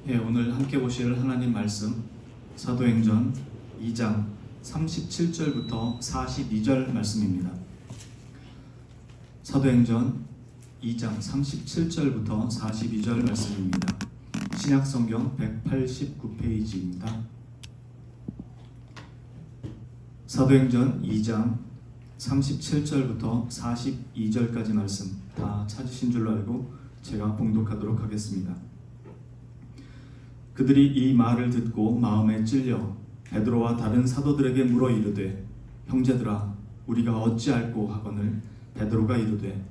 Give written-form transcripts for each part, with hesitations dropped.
오늘 함께 보실 하나님 말씀 사도행전 2장 37절부터 42절 말씀입니다. 사도행전 2장 37절부터 42절 말씀입니다. 신약성경 189페이지입니다. 사도행전 2장 37절부터 42절까지 말씀 다 찾으신 줄로 알고 제가 봉독하도록 하겠습니다. 그들이 이 말을 듣고 마음에 찔려 베드로와 다른 사도들에게 물어 이르되, 형제들아, 우리가 어찌할꼬 하거늘 베드로가 이르되,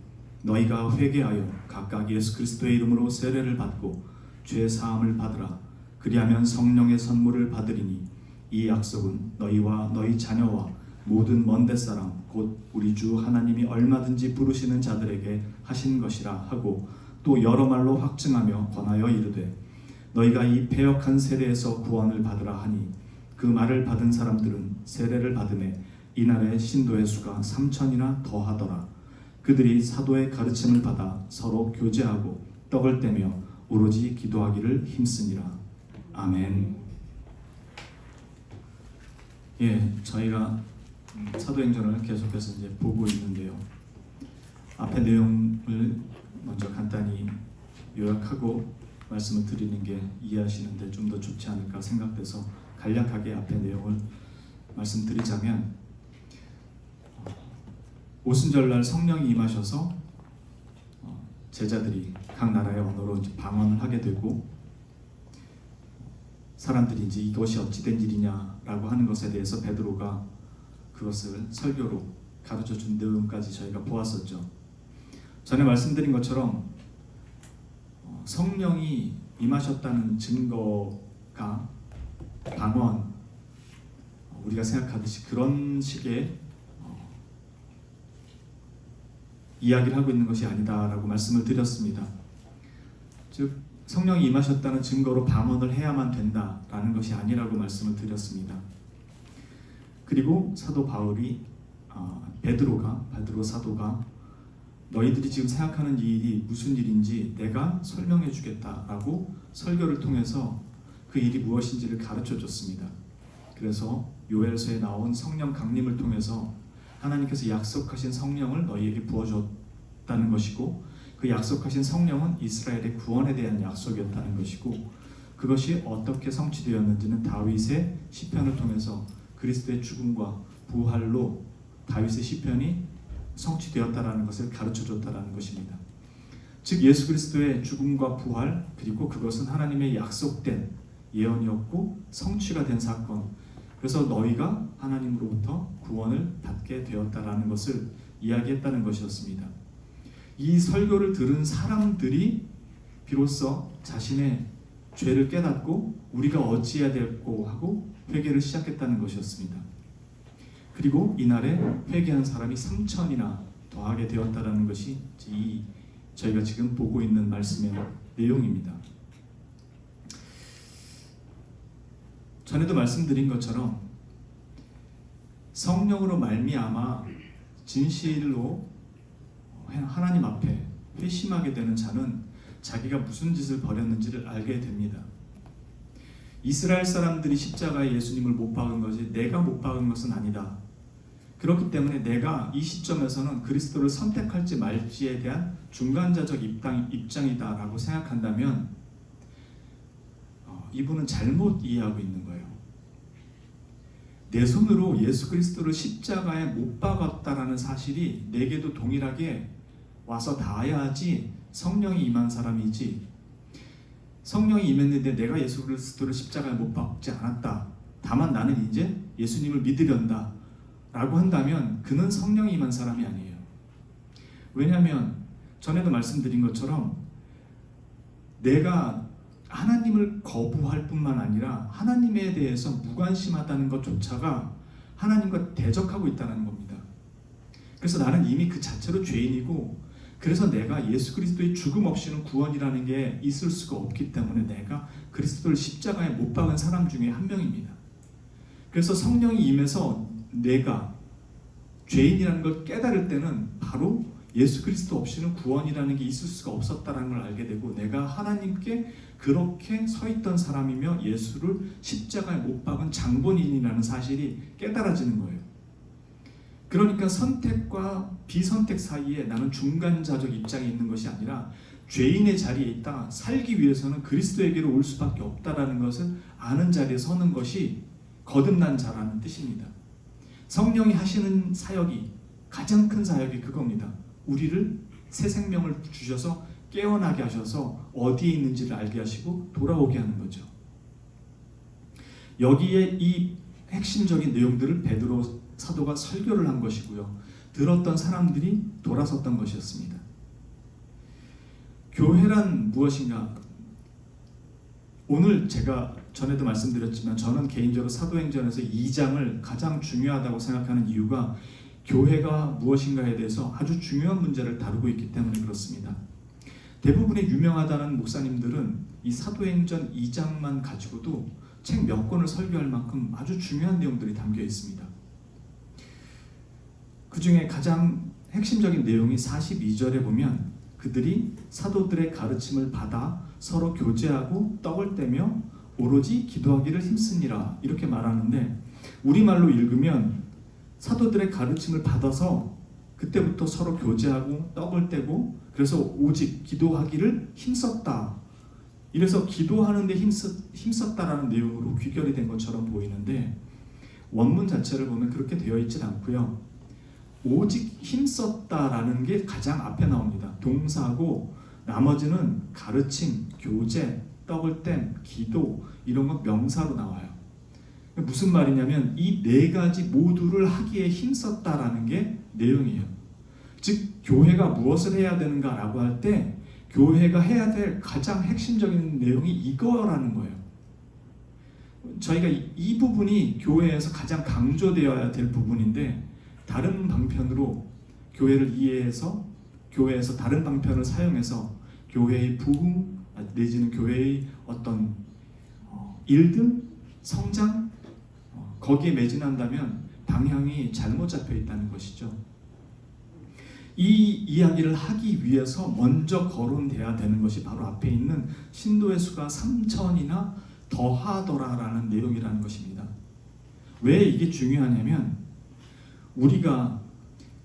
너희가 회개하여 각각 예수 그리스도의 이름으로 세례를 받고 죄 사함을 받으라. 그리하면 성령의 선물을 받으리니 이 약속은 너희와 너희 자녀와 모든 먼데 사람 곧 우리 주 하나님이 얼마든지 부르시는 자들에게 하신 것이라 하고, 또 여러 말로 확증하며 권하여 이르되, 너희가 이 패역한 세례에서 구원을 받으라 하니, 그 말을 받은 사람들은 세례를 받음에 이날의 신도의 수가 3,000이나 더하더라. 그들이 사도의 가르침을 받아 서로 교제하고 떡을 떼며 오로지 기도하기를 힘쓰니라. 아멘. 저희가 사도행전을 계속해서 이제 보고 있는데요. 앞에 내용을 먼저 간단히 요약하고 말씀을 드리는 게 이해하시는데 좀 더 좋지 않을까 생각돼서 간략하게 앞에 내용을 말씀드리자면, 오순절날 성령이 임하셔서 제자들이 각 나라의 언어로 이제 방언을 하게 되고, 사람들이 이제 이것이 어찌된 일이냐라고 하는 것에 대해서 베드로가 그것을 설교로 가르쳐 준 내용까지 저희가 보았었죠. 전에 말씀드린 것처럼 성령이 임하셨다는 증거가 방언, 우리가 생각하듯이 그런 식의 이야기를 하고 있는 것이 아니다라고 말씀을 드렸습니다. 즉 성령이 임하셨다는 증거로 방언을 해야만 된다라는 것이 아니라고 말씀을 드렸습니다. 그리고 사도 바울이 베드로 사도가 너희들이 지금 생각하는 이 일이 무슨 일인지 내가 설명해 주겠다라고 설교를 통해서 그 일이 무엇인지를 가르쳐 줬습니다. 그래서 요엘서에 나온 성령 강림을 통해서 하나님께서 약속하신 성령을 너희에게 부어줬다는 것이고, 그 약속하신 성령은 이스라엘의 구원에 대한 약속이었다는 것이고, 그것이 어떻게 성취되었는지는 다윗의 시편을 통해서 그리스도의 죽음과 부활로 다윗의 시편이 성취되었다라는 것을 가르쳐줬다라는 것입니다. 즉 예수 그리스도의 죽음과 부활, 그리고 그것은 하나님의 약속된 예언이었고 성취가 된 사건, 그래서 너희가 하나님으로부터 구원을 받게 되었다라는 것을 이야기했다는 것이었습니다. 이 설교를 들은 사람들이 비로소 자신의 죄를 깨닫고 우리가 어찌해야 될고 하고 회개를 시작했다는 것이었습니다. 그리고 이날에 회개한 사람이 3,000이나 더하게 되었다라는 것이 저희가 지금 보고 있는 말씀의 내용입니다. 전에도 말씀드린 것처럼 성령으로 말미암아 진실로 하나님 앞에 회심하게 되는 자는 자기가 무슨 짓을 벌였는지를 알게 됩니다. 이스라엘 사람들이 십자가에 예수님을 못 박은 것이 내가 못 박은 것은 아니다. 그렇기 때문에 내가 이 시점에서는 그리스도를 선택할지 말지에 대한 중간자적 입장이다라고 생각한다면 이분은 잘못 이해하고 있는 거예요. 내 손으로 예수 그리스도를 십자가에 못 박았다라는 사실이 내게도 동일하게 와서 닿아야지 성령이 임한 사람이지, 성령이 임했는데 내가 예수 그리스도를 십자가에 못 박지 않았다, 다만 나는 이제 예수님을 믿으련다 라고 한다면 그는 성령이 임한 사람이 아니에요. 왜냐하면 전에도 말씀드린 것처럼 내가 하나님을 거부할 뿐만 아니라 하나님에 대해서 무관심하다는 것조차가 하나님과 대적하고 있다는 겁니다. 그래서 나는 이미 그 자체로 죄인이고, 그래서 내가 예수 그리스도의 죽음 없이는 구원이라는 게 있을 수가 없기 때문에 내가 그리스도를 십자가에 못 박은 사람 중에 한 명입니다. 그래서 성령이 임해서 내가 죄인이라는 걸 깨달을 때는 바로 예수 그리스도 없이는 구원이라는 게 있을 수가 없었다는 걸 알게 되고, 내가 하나님께 그렇게 서 있던 사람이며 예수를 십자가에 못 박은 장본인이라는 사실이 깨달아지는 거예요. 그러니까 선택과 비선택 사이에 나는 중간자적 입장에 있는 것이 아니라 죄인의 자리에 있다 살기 위해서는 그리스도에게로 올 수밖에 없다라는 것을 아는 자리에 서는 것이 거듭난 자라는 뜻입니다. 성령이 하시는 사역이, 가장 큰 사역이 그겁니다. 우리를 새 생명을 주셔서 깨어나게 하셔서 어디에 있는지를 알게 하시고 돌아오게 하는 거죠. 여기에 이 핵심적인 내용들을 베드로 사도가 설교를 한 것이고요. 들었던 사람들이 돌아섰던 것이었습니다. 교회란 무엇인가? 오늘 제가 전에도 말씀드렸지만 저는 개인적으로 사도행전에서 2장을 가장 중요하다고 생각하는 이유가 교회가 무엇인가에 대해서 아주 중요한 문제를 다루고 있기 때문에 그렇습니다. 대부분의 유명하다는 목사님들은 이 사도행전 2장만 가지고도 책 몇 권을 설교할 만큼 아주 중요한 내용들이 담겨 있습니다. 그 중에 가장 핵심적인 내용이 42절에 보면 그들이 사도들의 가르침을 받아 서로 교제하고 떡을 떼며 오로지 기도하기를 힘쓰니라 이렇게 말하는데, 우리말로 읽으면 사도들의 가르침을 받아서 그때부터 서로 교제하고 떡을 떼고 그래서 오직 기도하기를 힘썼다. 이래서 기도하는데 힘썼다라는 내용으로 귀결이 된 것처럼 보이는데, 원문 자체를 보면 그렇게 되어 있지 않고요. 오직 힘썼다라는 게 가장 앞에 나옵니다. 동사고 나머지는 가르침, 교제, 떡을 땜, 기도 이런 건 명사로 나와요. 무슨 말이냐면 이 네 가지 모두를 하기에 힘썼다라는 게 내용이에요. 즉 교회가 무엇을 해야 되는가라고 할 때 교회가 해야 될 가장 핵심적인 내용이 이거라는 거예요. 저희가 이 부분이 교회에서 가장 강조되어야 될 부분인데, 다른 방편으로 교회를 이해해서 교회에서 다른 방편을 사용해서 교회의 부흥 내지는 교회의 어떤 일들, 성장 거기에 매진한다면 방향이 잘못 잡혀 있다는 것이죠. 이 이야기를 하기 위해서 먼저 거론돼야 되는 것이 바로 앞에 있는 신도의 수가 3,000이나 더하더라라는 내용이라는 것입니다. 왜 이게 중요하냐면 우리가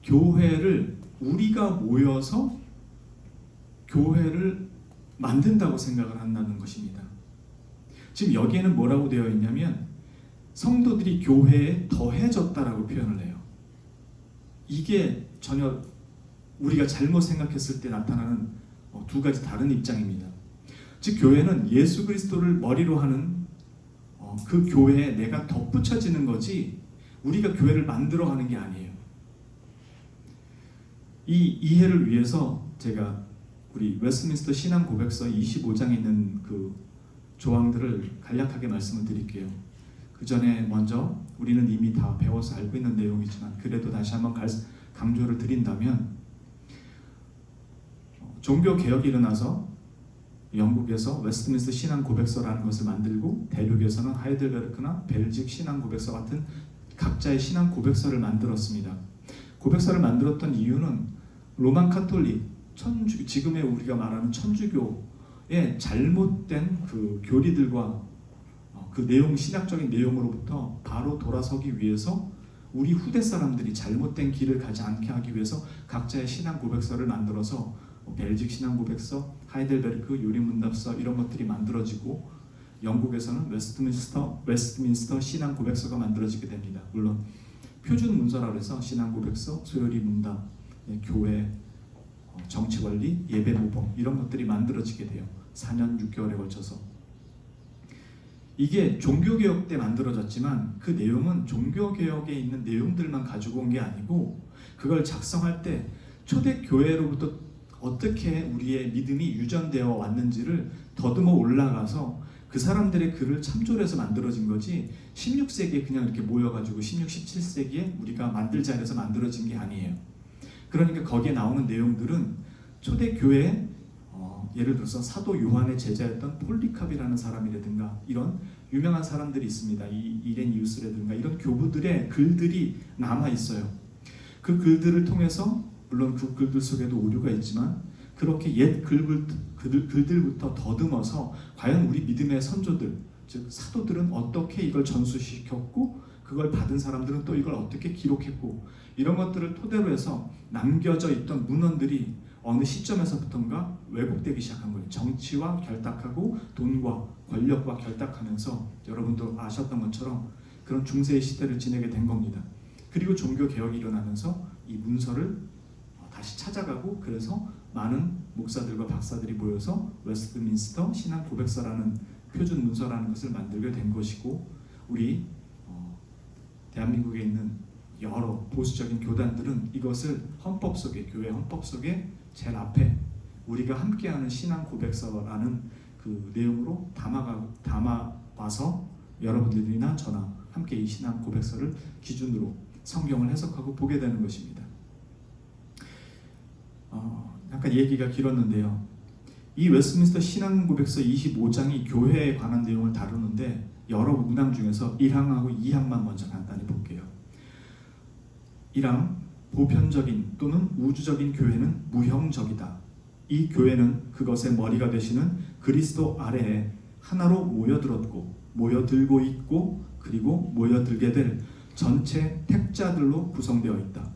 교회를 우리가 모여서 교회를 만든다고 생각을 한다는 것입니다. 지금 여기에는 뭐라고 되어 있냐면 성도들이 교회에 더해졌다라고 표현을 해요. 이게 전혀 우리가 잘못 생각했을 때 나타나는 두 가지 다른 입장입니다. 즉 교회는 예수 그리스도를 머리로 하는 그 교회에 내가 덧붙여지는 거지 우리가 교회를 만들어가는 게 아니에요. 이 이해를 위해서 제가 우리 웨스트민스터 신앙 고백서 25장에 있는 그 조항들을 간략하게 말씀을 드릴게요. 그 전에 먼저 우리는 이미 다 배워서 알고 있는 내용이지만 그래도 다시 한번 강조를 드린다면, 종교 개혁이 일어나서 영국에서 웨스트민스터 신앙 고백서라는 것을 만들고 대륙에서는 하이델베르크나 벨직 신앙 고백서 같은 각자의 신앙 고백서를 만들었습니다. 고백서를 만들었던 이유는 로만 카톨릭, 지금의 우리가 말하는 천주교의 잘못된 그 교리들과 그 내용, 신학적인 내용으로부터 바로 돌아서기 위해서 우리 후대 사람들이 잘못된 길을 가지 않게 하기 위해서 각자의 신앙 고백서를 만들어서 벨직 신앙 고백서, 하이델베르크 요리문답서 이런 것들이 만들어지고, 영국에서는 웨스트민스터 신앙 고백서가 만들어지게 됩니다. 물론 표준 문서라고 해서 신앙 고백서, 소요리 문답, 교회, 정치 관리, 예배 모범 이런 것들이 만들어지게 돼요. 4년 6개월에 걸쳐서. 이게 종교개혁 때 만들어졌지만 그 내용은 종교개혁에 있는 내용들만 가지고 온 게 아니고, 그걸 작성할 때 초대교회로부터 어떻게 우리의 믿음이 유전되어 왔는지를 더듬어 올라가서 그 사람들의 글을 참조해서 만들어진 거지 16세기에 그냥 이렇게 모여가지고 16, 17세기에 우리가 만들자 해서 만들어진 게 아니에요. 그러니까 거기에 나오는 내용들은 초대교회, 예를 들어서 사도 요한의 제자였던 폴리캅이라는 사람이라든가 이런 유명한 사람들이 있습니다. 이레니우스라든가 이런 교부들의 글들이 남아 있어요. 그 글들을 통해서 물론 그 글들 속에도 오류가 있지만 그렇게 옛 글들부터 더듬어서 과연 우리 믿음의 선조들, 즉 사도들은 어떻게 이걸 전수시켰고 그걸 받은 사람들은 또 이걸 어떻게 기록했고 이런 것들을 토대로 해서 남겨져 있던 문헌들이 어느 시점에서부터인가 왜곡되기 시작한 거예요. 정치와 결탁하고 돈과 권력과 결탁하면서 여러분도 아셨던 것처럼 그런 중세의 시대를 지내게 된 겁니다. 그리고 종교개혁이 일어나면서 이 문서를 다시 찾아가고 그래서 많은 목사들과 박사들이 모여서 웨스트민스터 신앙 고백서라는 표준 문서라는 것을 만들게 된 것이고 우리 대한민국에 있는 여러 보수적인 교단들은 이것을 헌법 속에 교회 헌법 속에 제일 앞에 우리가 함께하는 신앙 고백서라는 그 내용으로 담아와서 여러분들이나 저나 함께 이 신앙 고백서를 기준으로 성경을 해석하고 보게 되는 것입니다. 약간 얘기가 길었는데요. 이 웨스트민스터 신앙 고백서 25장이 교회에 관한 내용을 다루는데 여러 문항 중에서 1항하고 2항만 먼저 간단히 볼게요. 1항 보편적인 또는 우주적인 교회는 무형적이다. 이 교회는 그것의 머리가 되시는 그리스도 아래에 하나로 모여들었고 모여들고 있고 그리고 모여들게 될 전체 택자들로 구성되어 있다.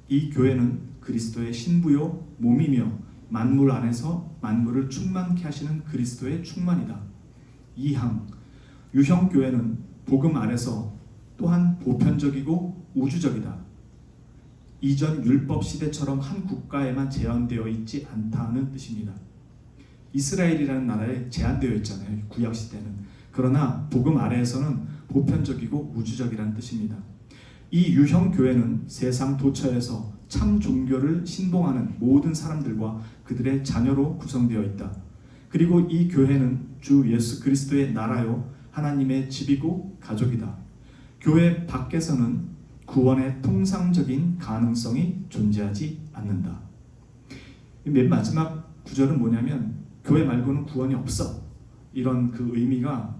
이 교회는 그리스도의 신부요 몸이며 만물 안에서 만물을 충만케 하시는 그리스도의 충만이다. 2항 유형교회는 복음 아래서 또한 보편적이고 우주적이다. 이전 율법 시대처럼 한 국가에만 제한되어 있지 않다는 뜻입니다. 이스라엘이라는 나라에 제한되어 있잖아요. 구약 시대는. 그러나 복음 아래에서는 보편적이고 우주적이라는 뜻입니다. 이 유형교회는 세상 도처에서 참 종교를 신봉하는 모든 사람들과 그들의 자녀로 구성되어 있다. 그리고 이 교회는 주 예수 그리스도의 나라요 하나님의 집이고 가족이다. 교회 밖에서는 구원의 통상적인 가능성이 존재하지 않는다. 맨 마지막 구절은 뭐냐면 교회 말고는 구원이 없어. 이런 그 의미가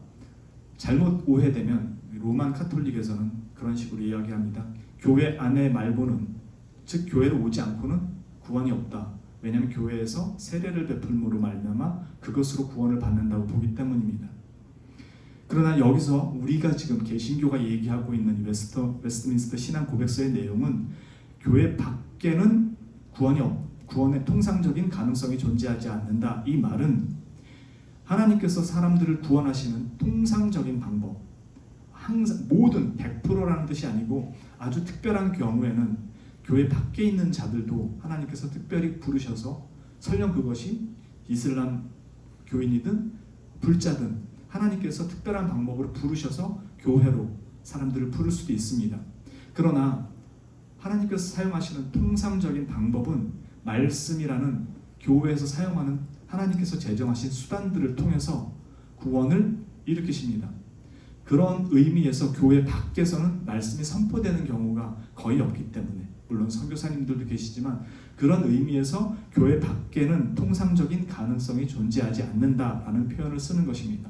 잘못 오해되면 로만 카톨릭에서는 그런 식으로 이야기합니다. 교회 안에 말고는 즉 교회로 오지 않고는 구원이 없다. 왜냐하면 교회에서 세례를 베풀므로 말미암아 그것으로 구원을 받는다고 보기 때문입니다. 그러나 여기서 우리가 지금 개신교가 얘기하고 있는 웨스트민스터 신앙 고백서의 내용은 교회 밖에는 구원의 통상적인 가능성이 존재하지 않는다. 이 말은 하나님께서 사람들을 구원하시는 통상적인 방법, 항상 모든 100%라는 뜻이 아니고 아주 특별한 경우에는 교회 밖에 있는 자들도 하나님께서 특별히 부르셔서 설령 그것이 이슬람 교인이든 불자든 하나님께서 특별한 방법으로 부르셔서 교회로 사람들을 부를 수도 있습니다. 그러나 하나님께서 사용하시는 통상적인 방법은 말씀이라는 교회에서 사용하는 하나님께서 제정하신 수단들을 통해서 구원을 일으키십니다. 그런 의미에서 교회 밖에서는 말씀이 선포되는 경우가 거의 없기 때문에 물론 선교사님들도 계시지만 그런 의미에서 교회 밖에는 통상적인 가능성이 존재하지 않는다라는 표현을 쓰는 것입니다.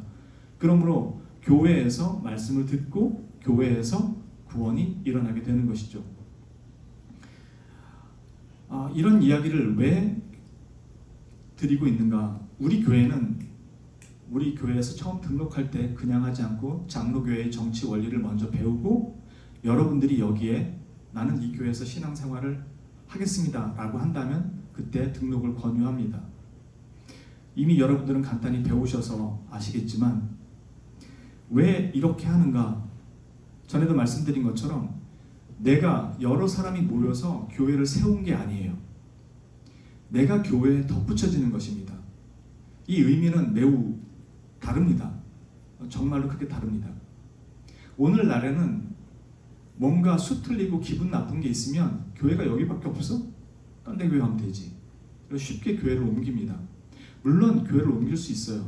그러므로 교회에서 말씀을 듣고 교회에서 구원이 일어나게 되는 것이죠. 이런 이야기를 왜 드리고 있는가? 우리 교회에서 처음 등록할 때 그냥 하지 않고 장로교회의 정치 원리를 먼저 배우고 여러분들이 여기에 나는 이 교회에서 신앙생활을 하겠습니다 라고 한다면 그때 등록을 권유합니다. 이미 여러분들은 간단히 배우셔서 아시겠지만 왜 이렇게 하는가? 전에도 말씀드린 것처럼 내가 여러 사람이 모여서 교회를 세운 게 아니에요. 내가 교회에 덧붙여지는 것입니다. 이 의미는 매우 다릅니다. 정말로 크게 다릅니다. 오늘날에는 뭔가 수틀리고 기분 나쁜 게 있으면 교회가 여기밖에 없어? 딴 데 교회 하면 되지. 쉽게 교회를 옮깁니다. 물론 교회를 옮길 수 있어요.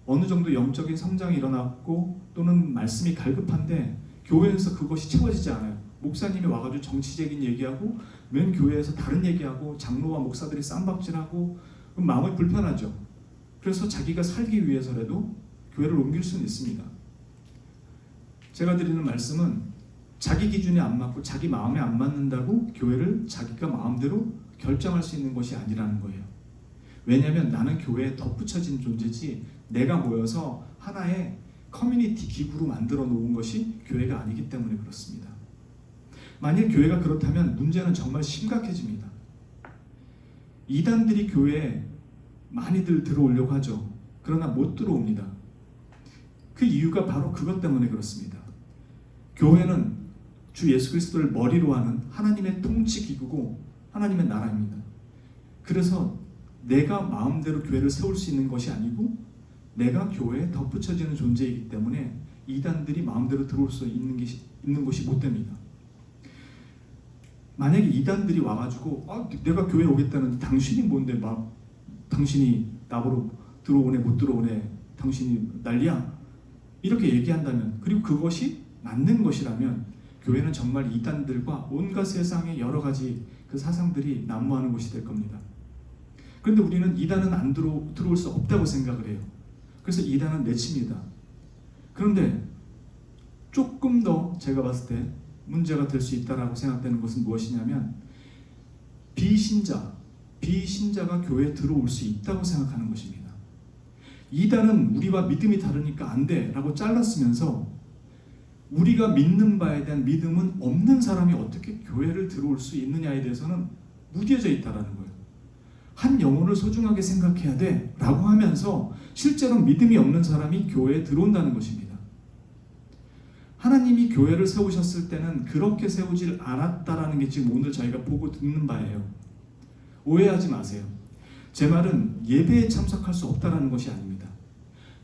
어느 정도 영적인 성장이 일어났고 또는 말씀이 갈급한데 교회에서 그것이 채워지지 않아요. 목사님이 와가지고 정치적인 얘기하고 맨 교회에서 다른 얘기하고 장로와 목사들이 쌈박질하고 마음이 불편하죠. 그래서 자기가 살기 위해서라도 교회를 옮길 수는 있습니다. 제가 드리는 말씀은 자기 기준에 안 맞고 자기 마음에 안 맞는다고 교회를 자기가 마음대로 결정할 수 있는 것이 아니라는 거예요. 왜냐하면 나는 교회에 덧붙여진 존재지 내가 모여서 하나의 커뮤니티 기구로 만들어 놓은 것이 교회가 아니기 때문에 그렇습니다. 만일 교회가 그렇다면 문제는 정말 심각해집니다. 이단들이 교회에 많이들 들어오려고 하죠. 그러나 못 들어옵니다. 그 이유가 바로 그것 때문에 그렇습니다. 교회는 주 예수 그리스도를 머리로 하는 하나님의 통치 기구고 하나님의 나라입니다. 그래서 내가 마음대로 교회를 세울 수 있는 것이 아니고 내가 교회에 덧붙여지는 존재이기 때문에 이단들이 마음대로 들어올 수 있는 곳이 못 됩니다. 만약에 이단들이 와가지고 내가 교회에 오겠다는 당신이 뭔데 막 당신이 나보러 들어오네 못 들어오네 당신이 난리야 이렇게 얘기한다면 그리고 그것이 맞는 것이라면 교회는 정말 이단들과 온갖 세상의 여러 가지 그 사상들이 난무하는 곳이 될 겁니다. 그런데 우리는 이단은 안 들어올 수 없다고 생각을 해요. 그래서 이단은 내칩니다. 그런데 조금 더 제가 봤을 때 문제가 될 수 있다라고 생각되는 것은 무엇이냐면 비신자가 교회에 들어올 수 있다고 생각하는 것입니다. 이단은 우리와 믿음이 다르니까 안 돼 라고 잘랐으면서 우리가 믿는 바에 대한 믿음은 없는 사람이 어떻게 교회를 들어올 수 있느냐에 대해서는 무뎌져 있다는 거예요. 한 영혼을 소중하게 생각해야 돼 라고 하면서 실제로 믿음이 없는 사람이 교회에 들어온다는 것입니다. 하나님이 교회를 세우셨을 때는 그렇게 세우질 않았다라는 게 지금 오늘 저희가 보고 듣는 바예요. 오해하지 마세요. 제 말은 예배에 참석할 수 없다는 것이 아닙니다.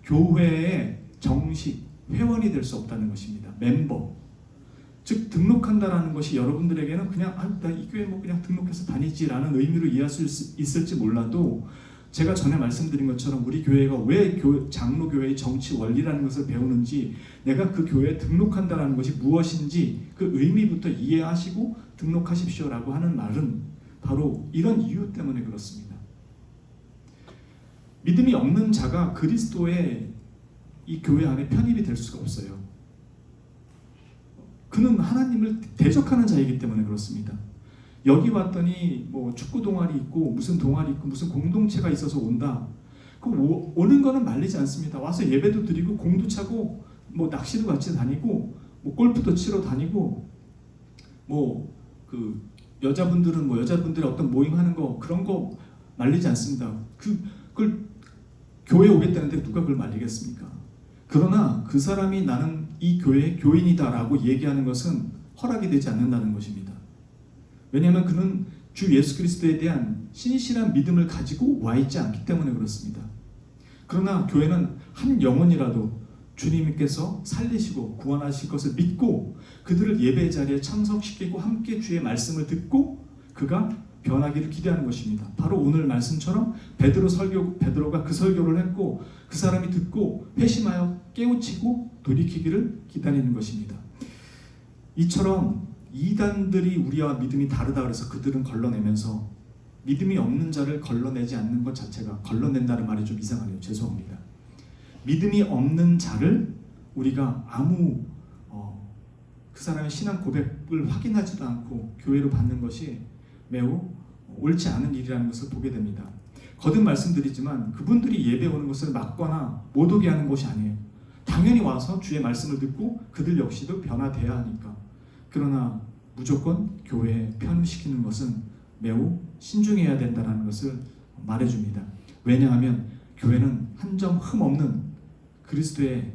교회의 정식 회원이 될 수 없다는 것입니다. 멤버. 즉 등록한다라는 것이 여러분들에게는 그냥 나 이 교회 뭐 그냥 등록해서 다니지라는 의미로 이해할 수 있을지 몰라도 제가 전에 말씀드린 것처럼 우리 교회가 왜 장로교회의 정치 원리라는 것을 배우는지 내가 그 교회에 등록한다라는 것이 무엇인지 그 의미부터 이해하시고 등록하십시오라고 하는 말은 바로 이런 이유 때문에 그렇습니다. 믿음이 없는 자가 그리스도의 이 교회 안에 편입이 될 수가 없어요. 그는 하나님을 대적하는 자이기 때문에 그렇습니다. 여기 왔더니 뭐 축구 동아리 있고 무슨 동아리 있고 무슨 공동체가 있어서 온다. 그 오는 거는 말리지 않습니다. 와서 예배도 드리고 공도 차고 뭐 낚시도 같이 다니고 뭐 골프도 치러 다니고 뭐 그 여자분들은 뭐 여자분들의 어떤 모임 하는 거 그런 거 말리지 않습니다. 그걸 교회에 오겠다는데 누가 그걸 말리겠습니까? 그러나 그 사람이 나는 이 교회의 교인이다라고 얘기하는 것은 허락이 되지 않는다는 것입니다. 왜냐하면 그는 주 예수 그리스도에 대한 신실한 믿음을 가지고 와 있지 않기 때문에 그렇습니다. 그러나 교회는 한 영혼이라도 주님께서 살리시고 구원하실 것을 믿고 그들을 예배 자리에 참석시키고 함께 주의 말씀을 듣고 그가 변하기를 기대하는 것입니다. 바로 오늘 말씀처럼 베드로가 그 설교를 했고 그 사람이 듣고 회심하여 깨우치고 돌이키기를 기다리는 것입니다. 이처럼 이단들이 우리와 믿음이 다르다 그래서 그들은 걸러내면서 믿음이 없는 자를 걸러내지 않는 것 자체가 걸러낸다는 말이 좀 이상하네요. 죄송합니다. 믿음이 없는 자를 우리가 아무 그 사람의 신앙 고백을 확인하지도 않고 교회로 받는 것이 매우 옳지 않은 일이라는 것을 보게 됩니다. 거듭 말씀드리지만 그분들이 예배 오는 것을 막거나 못 오게 하는 것이 아니에요. 당연히 와서 주의 말씀을 듣고 그들 역시도 변화돼야 하니까. 그러나 무조건 교회에 편입시키는 것은 매우 신중해야 된다는 것을 말해줍니다. 왜냐하면 교회는 한 점 흠 없는 그리스도의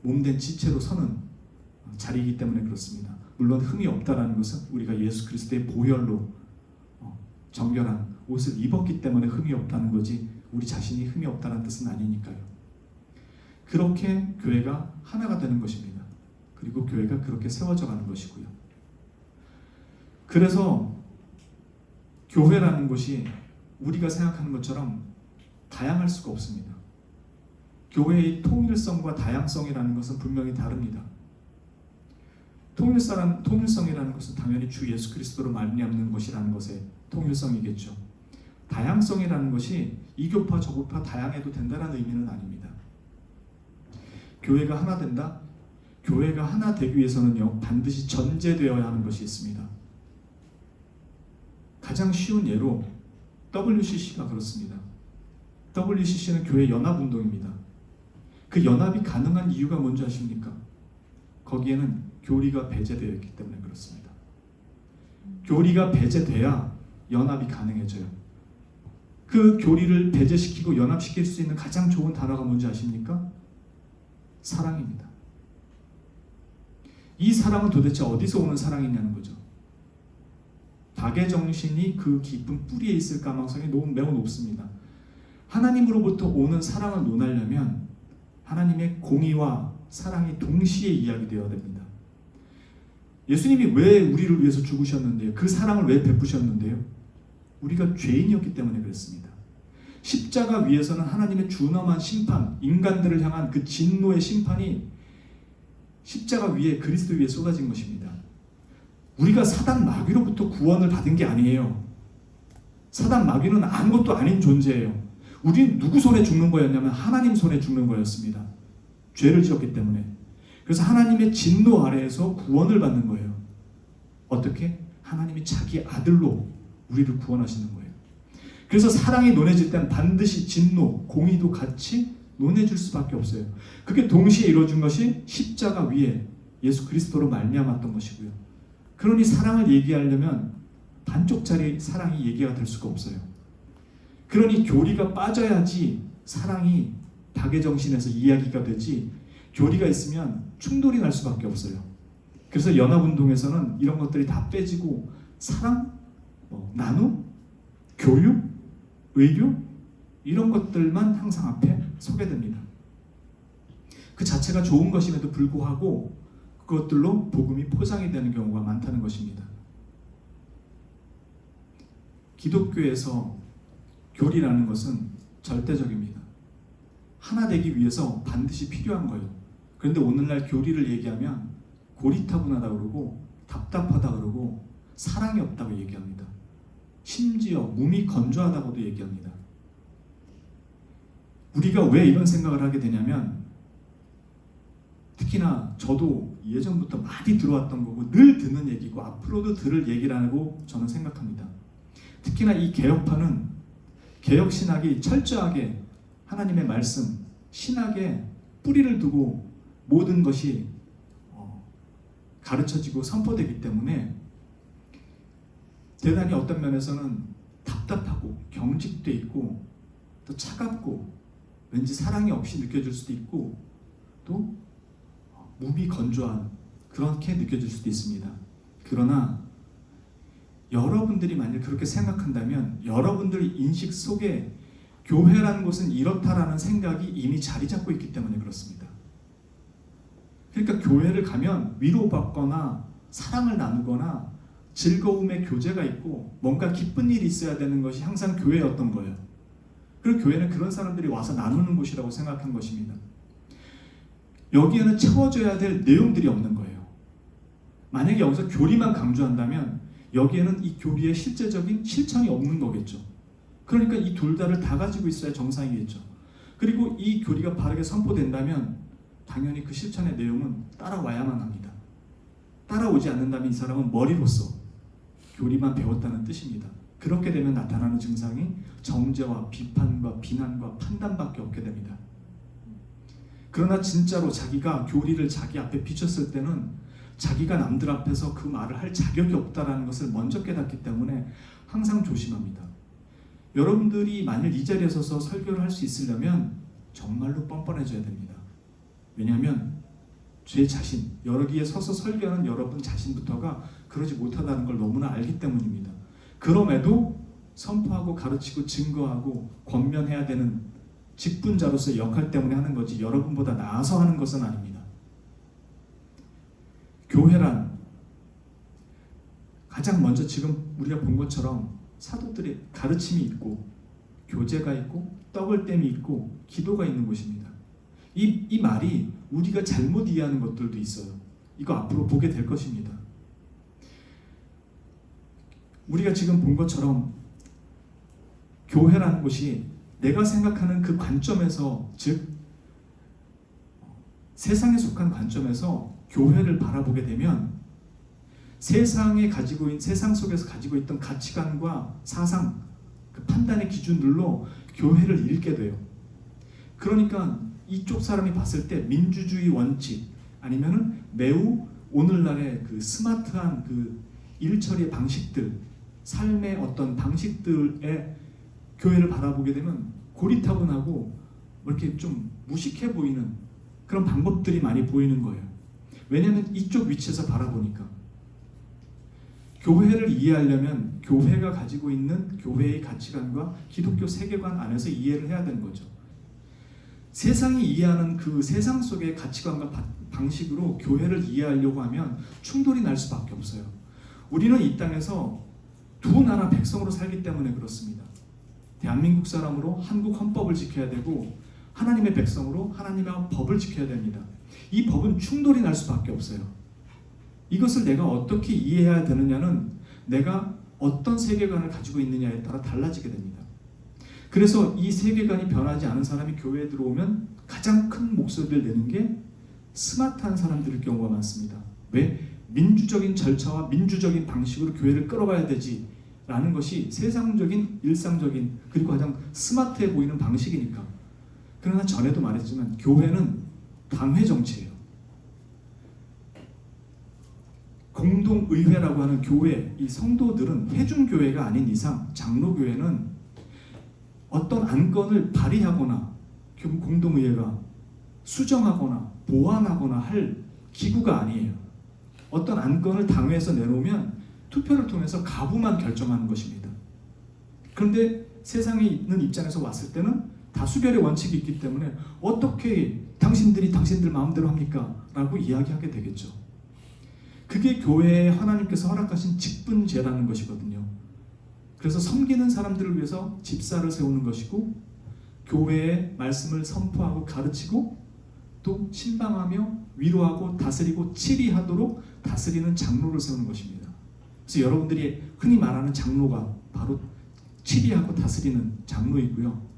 몸된 지체로 서는 자리이기 때문에 그렇습니다. 물론 흠이 없다라는 것은 우리가 예수 그리스도의 보혈로 정결한 옷을 입었기 때문에 흠이 없다는 거지 우리 자신이 흠이 없다는 뜻은 아니니까요. 그렇게 교회가 하나가 되는 것입니다. 그리고 교회가 그렇게 세워져 가는 것이고요. 그래서 교회라는 것이 우리가 생각하는 것처럼 다양할 수가 없습니다. 교회의 통일성과 다양성이라는 것은 분명히 다릅니다. 통일성이라는 것은 당연히 주 예수 그리스도로 말미암는 것이라는 것의 통일성이겠죠. 다양성이라는 것이 이 교파 저 교파 다양해도 된다는 의미는 아닙니다. 교회가 하나 된다? 교회가 하나 되기 위해서는요, 반드시 전제되어야 하는 것이 있습니다. 가장 쉬운 예로 WCC가 그렇습니다. WCC는 교회 연합운동입니다. 그 연합이 가능한 이유가 뭔지 아십니까? 거기에는 교리가 배제되어 있기 때문에 그렇습니다. 교리가 배제돼야 연합이 가능해져요. 그 교리를 배제시키고 연합시킬 수 있는 가장 좋은 단어가 뭔지 아십니까? 사랑입니다. 이 사랑은 도대체 어디서 오는 사랑이냐는 거죠. 박의 정신이 그 깊은 뿌리에 있을 가능성이 매우 높습니다. 하나님으로부터 오는 사랑을 논하려면 하나님의 공의와 사랑이 동시에 이야기되어야 됩니다. 예수님이 왜 우리를 위해서 죽으셨는데요? 그 사랑을 왜 베푸셨는데요? 우리가 죄인이었기 때문에 그랬습니다. 십자가 위에서는 하나님의 준엄한 심판, 인간들을 향한 그 진노의 심판이 십자가 위에 그리스도 위에 쏟아진 것입니다. 우리가 사단 마귀로부터 구원을 받은 게 아니에요. 사단 마귀는 아무것도 아닌 존재예요. 우리는 누구 손에 죽는 거였냐면 하나님 손에 죽는 거였습니다. 죄를 지었기 때문에. 그래서 하나님의 진노 아래에서 구원을 받는 거예요. 어떻게? 하나님이 자기 아들로 우리를 구원하시는 거예요. 그래서 사랑이 논해질 때는 반드시 진노, 공의도 같이 논해줄 수밖에 없어요. 그게 동시에 이루어진 것이 십자가 위에 예수 그리스도로 말미암았던 것이고요. 그러니 사랑을 얘기하려면 반쪽짜리 사랑이 얘기가 될 수가 없어요. 그러니 교리가 빠져야지 사랑이 박의 정신에서 이야기가 되지, 교리가 있으면 충돌이 날 수밖에 없어요. 그래서 연합운동에서는 이런 것들이 다 빼지고 사랑, 나눔, 교육, 의료 이런 것들만 항상 앞에 서게 됩니다. 그 자체가 좋은 것임에도 불구하고 그것들로 복음이 포장이 되는 경우가 많다는 것입니다. 기독교에서 교리라는 것은 절대적입니다. 하나 되기 위해서 반드시 필요한 거예요. 그런데 오늘날 교리를 얘기하면 고리타분하다 그러고 답답하다 그러고 사랑이 없다고 얘기합니다. 심지어 몸이 건조하다고도 얘기합니다. 우리가 왜 이런 생각을 하게 되냐면, 특히나 저도 예전부터 많이 들어왔던 거고 늘 듣는 얘기고 앞으로도 들을 얘기라고 저는 생각합니다. 특히나 이 개혁파는 개혁신학이 철저하게 하나님의 말씀, 신학에 뿌리를 두고 모든 것이 가르쳐지고 선포되기 때문에 대단히 어떤 면에서는 답답하고 경직돼 있고 또 차갑고 왠지 사랑이 없이 느껴질 수도 있고 또 몸이 건조한 그렇게 느껴질 수도 있습니다. 그러나 여러분들이 만약 그렇게 생각한다면 여러분들 인식 속에 교회라는 곳은 이렇다라는 생각이 이미 자리 잡고 있기 때문에 그렇습니다. 그러니까 교회를 가면 위로받거나 사랑을 나누거나 즐거움의 교제가 있고 뭔가 기쁜 일이 있어야 되는 것이 항상 교회였던 거예요. 그리고 교회는 그런 사람들이 와서 나누는 곳이라고 생각한 것입니다. 여기에는 채워져야 될 내용들이 없는 거예요. 만약에 여기서 교리만 강조한다면 여기에는 이 교리의 실제적인 실천이 없는 거겠죠. 그러니까 이 둘 다를 다 가지고 있어야 정상이겠죠. 그리고 이 교리가 바르게 선포된다면 당연히 그 실천의 내용은 따라와야만 합니다. 따라오지 않는다면 이 사람은 머리로서 교리만 배웠다는 뜻입니다. 그렇게 되면 나타나는 증상이 정죄와 비판과 비난과 판단밖에 없게 됩니다. 그러나 진짜로 자기가 교리를 자기 앞에 비쳤을 때는 자기가 남들 앞에서 그 말을 할 자격이 없다는 것을 먼저 깨닫기 때문에 항상 조심합니다. 여러분들이 만일 이 자리에 서서 설교를 할 수 있으려면 정말로 뻔뻔해져야 됩니다. 왜냐하면 제 자신, 여기에 서서 설교하는 여러분 자신부터가 그러지 못하다는 걸 너무나 알기 때문입니다. 그럼에도 선포하고 가르치고 증거하고 권면해야 되는 직분자로서의 역할 때문에 하는 거지 여러분보다 나아서 하는 것은 아닙니다. 교회란 가장 먼저 지금 우리가 본 것처럼 사도들의 가르침이 있고 교제가 있고 떡을 땜이 있고 기도가 있는 곳입니다. 이 말이 우리가 잘못 이해하는 것들도 있어요. 이거 앞으로 보게 될 것입니다. 우리가 지금 본 것처럼 교회라는 곳이 내가 생각하는 그 관점에서, 즉 세상에 속한 관점에서 교회를 바라보게 되면 세상 속에서 가지고 있던 가치관과 사상, 그 판단의 기준들로 교회를 읽게 돼요. 그러니까 이쪽 사람이 봤을 때 민주주의 원칙 아니면은 매우 오늘날의 그 스마트한 그 일처리의 방식들, 삶의 어떤 방식들의 교회를 바라보게 되면 고리타분하고 이렇게 좀 무식해 보이는 그런 방법들이 많이 보이는 거예요. 왜냐하면 이쪽 위치에서 바라보니까. 교회를 이해하려면 교회가 가지고 있는 교회의 가치관과 기독교 세계관 안에서 이해를 해야 되는 거죠. 세상이 이해하는 그 세상 속의 가치관과 방식으로 교회를 이해하려고 하면 충돌이 날 수밖에 없어요. 우리는 이 땅에서 두 나라 백성으로 살기 때문에 그렇습니다. 대한민국 사람으로 한국 헌법을 지켜야 되고 하나님의 백성으로 하나님의 법을 지켜야 됩니다. 이 법은 충돌이 날 수밖에 없어요. 이것을 내가 어떻게 이해해야 되느냐는 내가 어떤 세계관을 가지고 있느냐에 따라 달라지게 됩니다. 그래서 이 세계관이 변하지 않은 사람이 교회에 들어오면 가장 큰 목소리를 내는 게 스마트한 사람들일 경우가 많습니다. 왜? 민주적인 절차와 민주적인 방식으로 교회를 끌어가야 되지 라는 것이 세상적인, 일상적인, 그리고 가장 스마트해 보이는 방식이니까. 그러나 전에도 말했지만 교회는 당회 정치예요. 공동의회라고 하는 교회, 이 성도들은 회중교회가 아닌 이상 장로교회는 어떤 안건을 발의하거나 공동의회가 수정하거나 보완하거나 할 기구가 아니에요. 어떤 안건을 당회에서 내놓으면 투표를 통해서 가부만 결정하는 것입니다. 그런데 세상에 있는 입장에서 왔을 때는 다수결의 원칙이 있기 때문에 어떻게 당신들이 당신들 마음대로 합니까? 라고 이야기하게 되겠죠. 그게 교회에 하나님께서 허락하신 직분제라는 것이거든요. 그래서 섬기는 사람들을 위해서 집사를 세우는 것이고 교회의 말씀을 선포하고 가르치고 또 신방하며 위로하고 다스리고 치리하도록 다스리는 장로를 세우는 것입니다. 그래서 여러분들이 흔히 말하는 장로가 바로 치리하고 다스리는 장로이고요.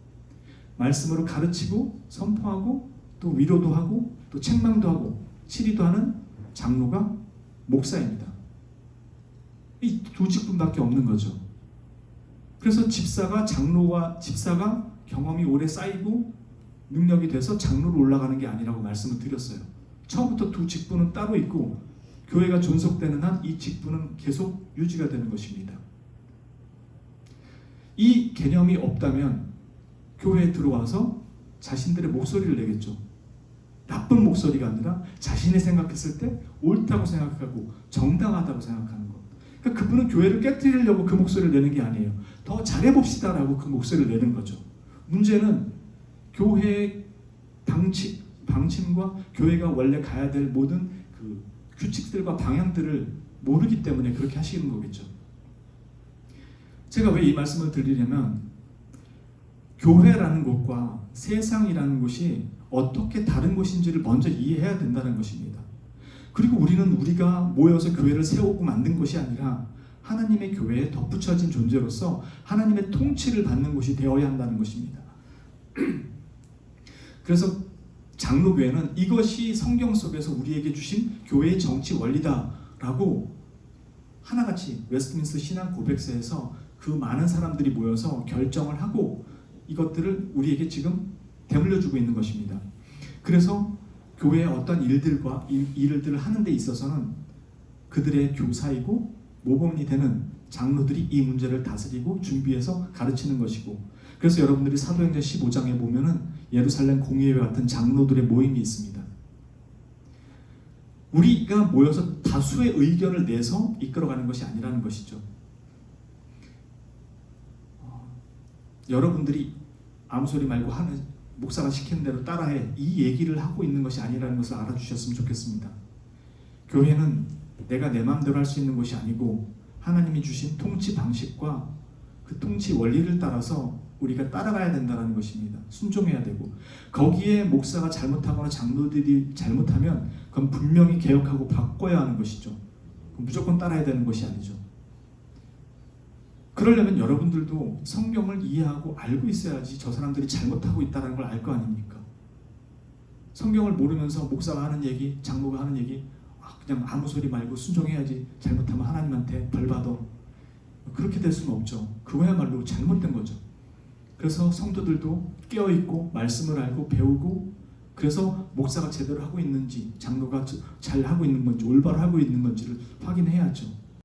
말씀으로 가르치고 선포하고 또 위로도 하고 또 책망도 하고 치리도 하는 장로가 목사입니다. 이 두 직분밖에 없는 거죠. 그래서 집사가 경험이 오래 쌓이고 능력이 돼서 장로로 올라가는 게 아니라고 말씀을 드렸어요. 처음부터 두 직분은 따로 있고 교회가 존속되는 한 이 직분은 계속 유지가 되는 것입니다. 이 개념이 없다면 교회에 들어와서 자신들의 목소리를 내겠죠. 나쁜 목소리가 아니라 자신이 생각했을 때 옳다고 생각하고 정당하다고 생각하는 것. 그러니까 그분은 교회를 깨뜨리려고 그 목소리를 내는 게 아니에요. 더 잘해봅시다 라고 그 목소리를 내는 거죠. 문제는 교회의 방침과 교회가 원래 가야 될 모든 그 규칙들과 방향들을 모르기 때문에 그렇게 하시는 거겠죠. 제가 왜 이 말씀을 드리려면 교회라는 곳과 세상이라는 곳이 어떻게 다른 곳인지를 먼저 이해해야 된다는 것입니다. 그리고 우리가 모여서 교회를 세우고 만든 것이 아니라 하나님의 교회에 덧붙여진 존재로서 하나님의 통치를 받는 곳이 되어야 한다는 것입니다. 그래서 장로교회는 이것이 성경 속에서 우리에게 주신 교회의 정치 원리다라고 하나같이 웨스트민스터 신앙 고백서에서 그 많은 사람들이 모여서 결정을 하고 이것들을 우리에게 지금 대물려주고 있는 것입니다. 그래서 교회의 어떤 일들을 하는 데 있어서는 그들의 교사이고 모범이 되는 장로들이 이 문제를 다스리고 준비해서 가르치는 것이고, 그래서 여러분들이 사도행전 15장에 보면은 예루살렘 공의회 같은 장로들의 모임이 있습니다. 우리가 모여서 다수의 의견을 내서 이끌어가는 것이 아니라는 것이죠. 여러분들이 아무 소리 말고 하는 목사가 시키는 대로 따라해, 이 얘기를 하고 있는 것이 아니라는 것을 알아주셨으면 좋겠습니다. 교회는 내가 내 마음대로 할 수 있는 것이 아니고 하나님이 주신 통치 방식과 그 통치 원리를 따라서 우리가 따라가야 된다는 것입니다. 순종해야 되고, 거기에 목사가 잘못하거나 장로들이 잘못하면 그건 분명히 개혁하고 바꿔야 하는 것이죠. 무조건 따라야 되는 것이 아니죠. 그러려면 여러분들도 성경을 이해하고 알고 있어야지 저 사람들이 잘못하고 있다는 걸 알 거 아닙니까? 성경을 모르면서 목사가 하는 얘기, 장로가 하는 얘기 그냥 아무 소리 말고 순종해야지, 잘못하면 하나님한테 벌 받아. 그렇게 될 수는 없죠. 그거야말로 잘못된 거죠. 그래서 성도들도 깨어있고 말씀을 알고 배우고, 그래서 목사가 제대로 하고 있는지, 장로가 잘 하고 있는 건지, 올바로 하고 있는 건지를 확인해야죠.